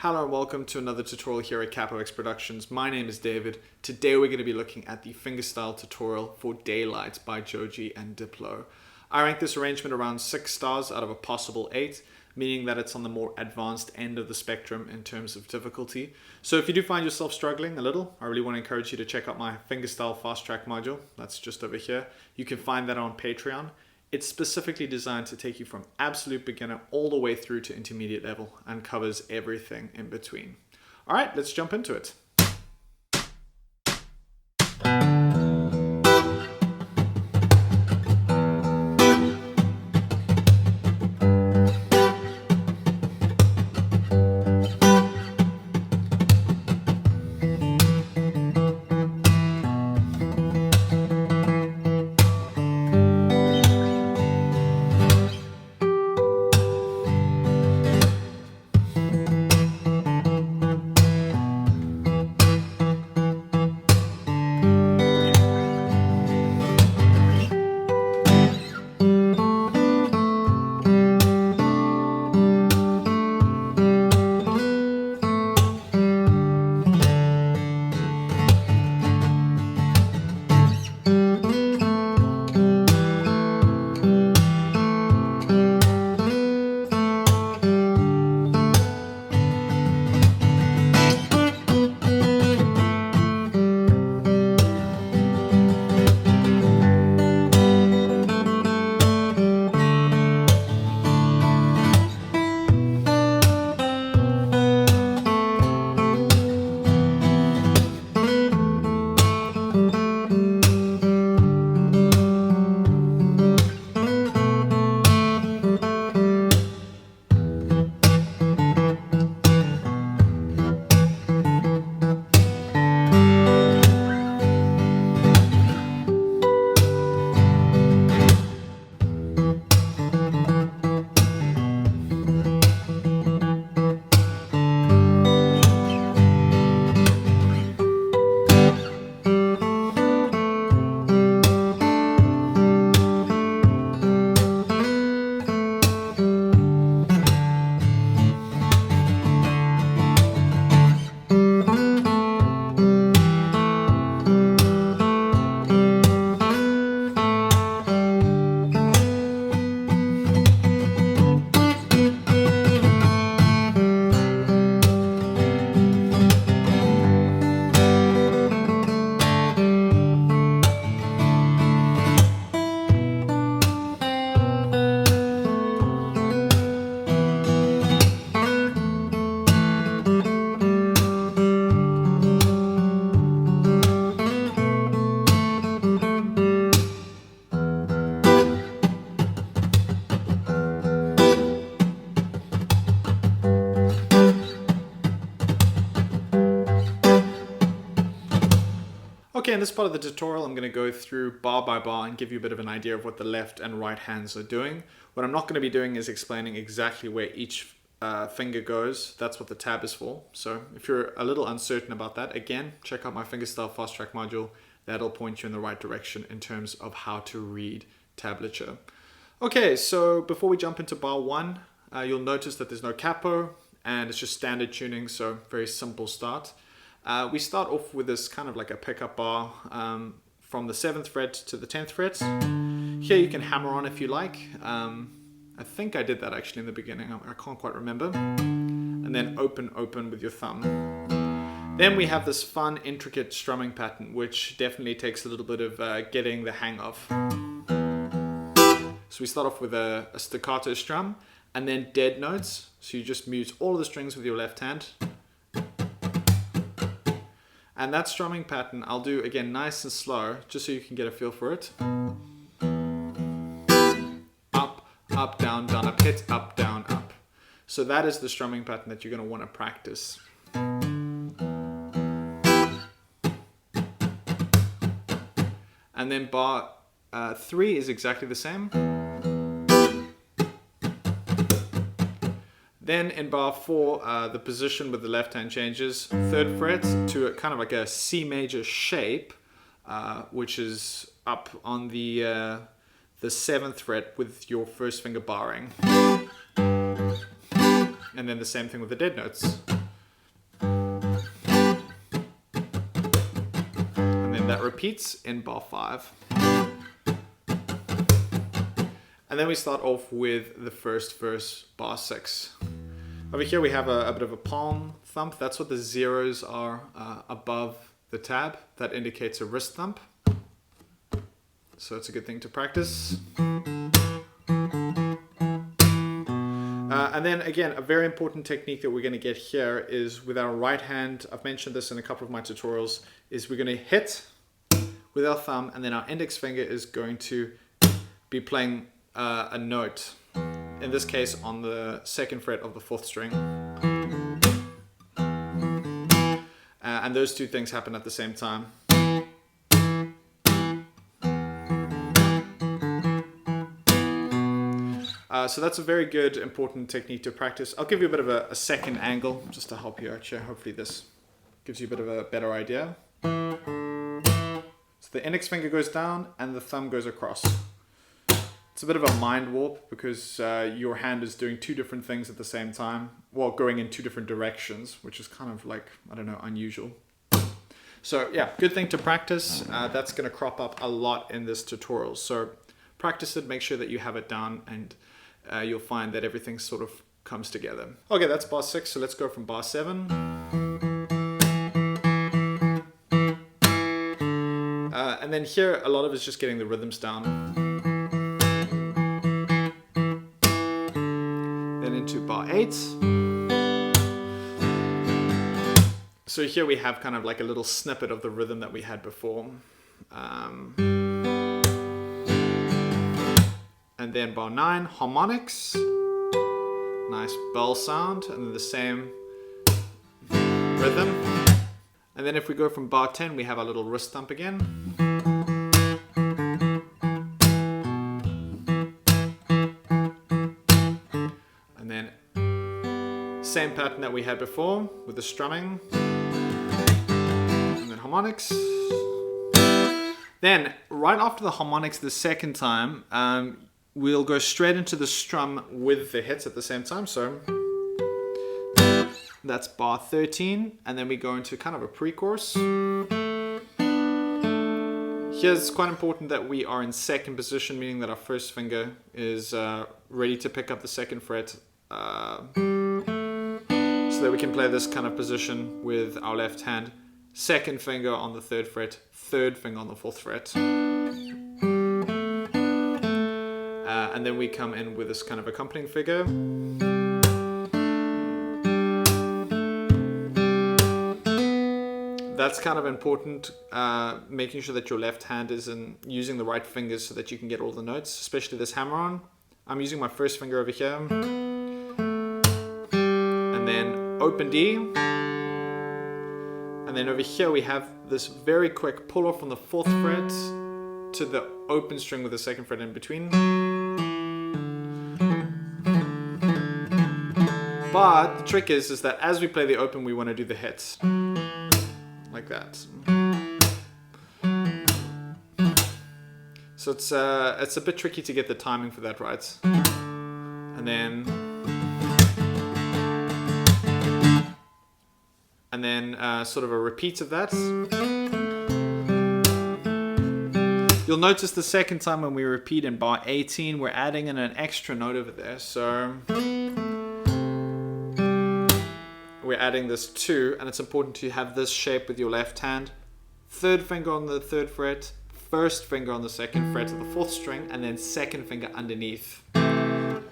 Hello and welcome to another tutorial here at Capo X Productions. My name is David. Today we're going to be looking at the fingerstyle tutorial for Daylight by Joji and Diplo. I rank this arrangement around 6 stars out of a possible 8, meaning that it's on the more advanced end of the spectrum in terms of difficulty. So if you do find yourself struggling a little, I really want to encourage you to check out my fingerstyle fast track module. That's just over here. You can find that on Patreon. It's specifically designed to take you from absolute beginner all the way through to intermediate level and covers everything in between. All right, let's jump into it. Okay, in this part of the tutorial, I'm going to go through bar by bar and give you a bit of an idea of what the left and right hands are doing. What I'm not going to be doing is explaining exactly where each finger goes. That's what the tab is for. So if you're a little uncertain about that, again, check out my fingerstyle fast track module. That'll point you in the right direction in terms of how to read tablature. Okay, so before we jump into bar 1, you'll notice that there's no capo and it's just standard tuning, so very simple start. We start off with this kind of like a pickup bar from the 7th fret to the 10th fret. Here you can hammer on if you like. I think I did that actually in the beginning. I can't quite remember. And then open with your thumb. Then we have this fun, intricate strumming pattern, which definitely takes a little bit of getting the hang of. So we start off with a staccato strum and then dead notes. So you just mute all of the strings with your left hand. And that strumming pattern I'll do again nice and slow, just so you can get a feel for it. Up, up, down, down, up, hit, up, down, up. So that is the strumming pattern that you're going to want to practice. And then bar 3 is exactly the same. Then in bar 4, the position with the left hand changes 3rd fret to a kind of like a C major shape, which is up on the 7th fret with your first finger barring. And then the same thing with the dead notes. that repeats in bar 5. And then we start off with the first verse, bar 6. Over here we have a bit of a palm thump. That's what the zeros are above the tab. That indicates a wrist thump. So it's a good thing to practice. And then again, a very important technique that we're going to get here is with our right hand. I've mentioned this in a couple of my tutorials, is we're going to hit with our thumb, and then our index finger is going to be playing a note, in this case on the 2nd fret of the 4th string. And those two things happen at the same time. So that's a very good, important technique to practice. I'll give you a bit of a second angle just to help you out here. Hopefully this gives you a bit of a better idea. So the index finger goes down and the thumb goes across. It's a bit of a mind warp because your hand is doing two different things at the same time, while going in two different directions, which is kind of like, I don't know, unusual. So yeah, good thing to practice. That's going to crop up a lot in this tutorial. So practice it, make sure that you have it down, and you'll find that everything sort of comes together. Okay, that's bar 6, so let's go from bar 7. And then here, a lot of it's just getting the rhythms down. Then into bar 8. So here we have kind of like a little snippet of the rhythm that we had before. And then bar 9, harmonics, nice bell sound, and then the same rhythm. And then if we go from bar 10, we have our little wrist thump again. And then same pattern that we had before with the strumming. And then harmonics. Then right after the harmonics the second time, we'll go straight into the strum with the hits at the same time. So that's bar 13, and then we go into kind of a pre-chorus. Here it's quite important that we are in second position, meaning that our first finger is ready to pick up the 2nd fret, so that we can play this kind of position with our left hand. 2nd finger on the 3rd fret, 3rd finger on the 4th fret. And then we come in with this kind of accompanying figure. That's kind of important, making sure that your left hand is using the right fingers so that you can get all the notes, especially this hammer-on. I'm using my first finger over here. And then open D. And then over here we have this very quick pull off from the 4th fret to the open string with the 2nd fret in between. But the trick is that as we play the open, we want to do the hits. Like that. So it's a bit tricky to get the timing for that right. And then sort of a repeat of that. You'll notice the second time when we repeat in bar 18, we're adding in an extra note over there. So we're adding this 2, and it's important to have this shape with your left hand. 3rd finger on the 3rd fret, 1st finger on the 2nd fret of the 4th string, and then 2nd finger underneath. And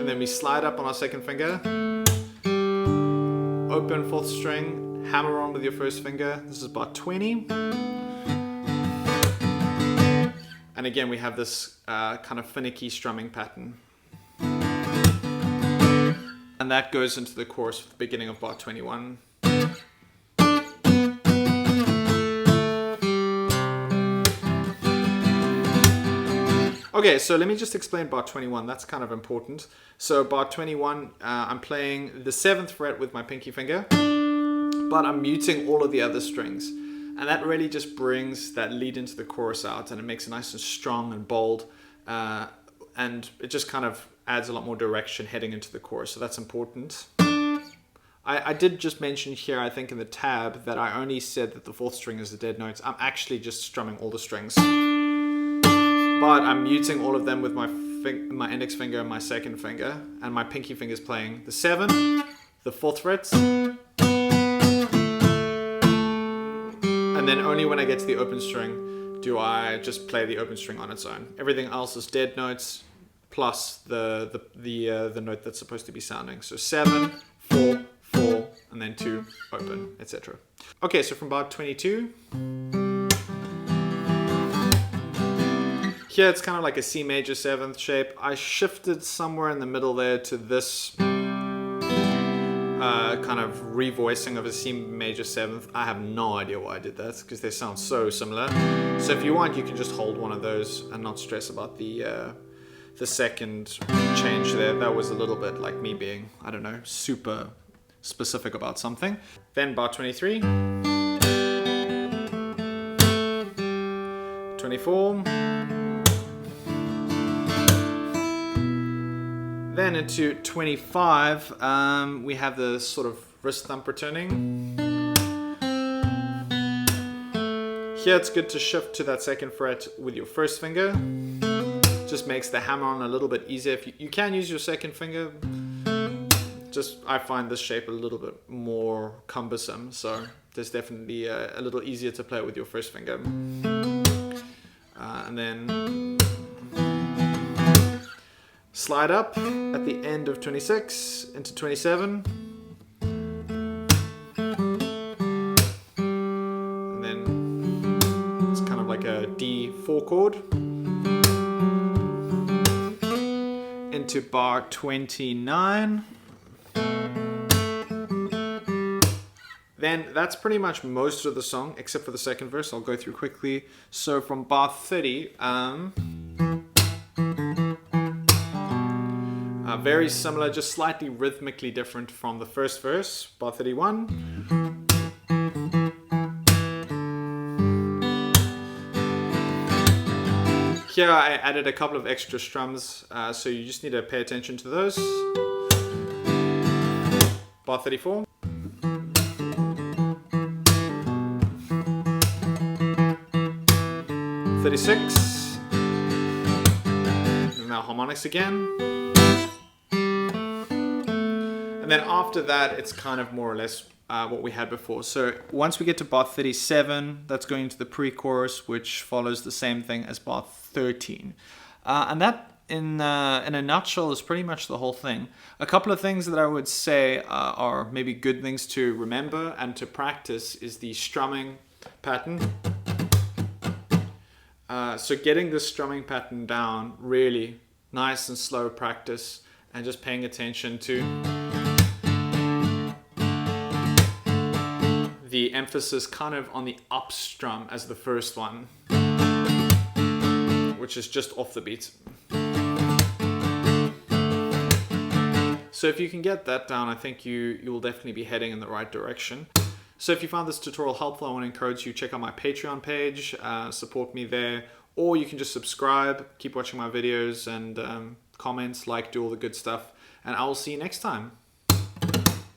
then we slide up on our 2nd finger. Open 4th string, hammer on with your 1st finger. This is bar 20. And again, we have this kind of finicky strumming pattern. And that goes into the chorus at the beginning of bar 21. Okay, so let me just explain bar 21. That's kind of important. So bar 21, I'm playing the 7th fret with my pinky finger, but I'm muting all of the other strings. And that really just brings that lead into the chorus out, and it makes it nice and strong and bold. And it just kind of adds a lot more direction heading into the chorus, so that's important. I did just mention here, I think in the tab, that I only said that the 4th string is the dead notes. I'm actually just strumming all the strings. But I'm muting all of them with my index finger and my 2nd finger, and my pinky finger is playing the 7, the 4th frets, and then only when I get to the open string do I just play the open string on its own. Everything else is dead notes plus the note that's supposed to be sounding. So 7, 4, 4, and then 2, open, etc. Okay, so from bar 22, here it's kind of like a C major 7th shape. I shifted somewhere in the middle there to this kind of revoicing of a C major 7th. I have no idea why I did that, because they sound so similar. So if you want, you can just hold one of those and not stress about the second change there. That was a little bit like me being, I don't know, super specific about something. Then bar 23, 24, then into 25, we have the sort of wrist thump returning. Here it's good to shift to that 2nd fret with your 1st finger. Just makes the hammer on a little bit easier. If you can use your 2nd finger, just I find this shape a little bit more cumbersome, so there's definitely a little easier to play with your 1st finger. And then slide up at the end of 26 into 27. And then it's kind of like a D4 chord. Into bar 29. Then that's pretty much most of the song, except for the 2nd verse. I'll go through quickly. So from bar 30, very similar, just slightly rhythmically different from the 1st verse. Bar 31. Here I added a couple of extra strums, so you just need to pay attention to those. Bar 34. 36. And now harmonics again. And then after that, it's kind of more or less what we had before. So once we get to bar 37, that's going into the pre-chorus, which follows the same thing as bar 13. And that, in a nutshell, is pretty much the whole thing. A couple of things that I would say are maybe good things to remember and to practice is the strumming pattern. So getting this strumming pattern down, really nice and slow practice, and just paying attention to the emphasis kind of on the up strum as the first one, which is just off the beat. So if you can get that down, I think you will definitely be heading in the right direction. So if you found this tutorial helpful, I want to encourage you to check out my Patreon page, support me there, or you can just subscribe, keep watching my videos, and comments, like, do all the good stuff, and I will see you next time.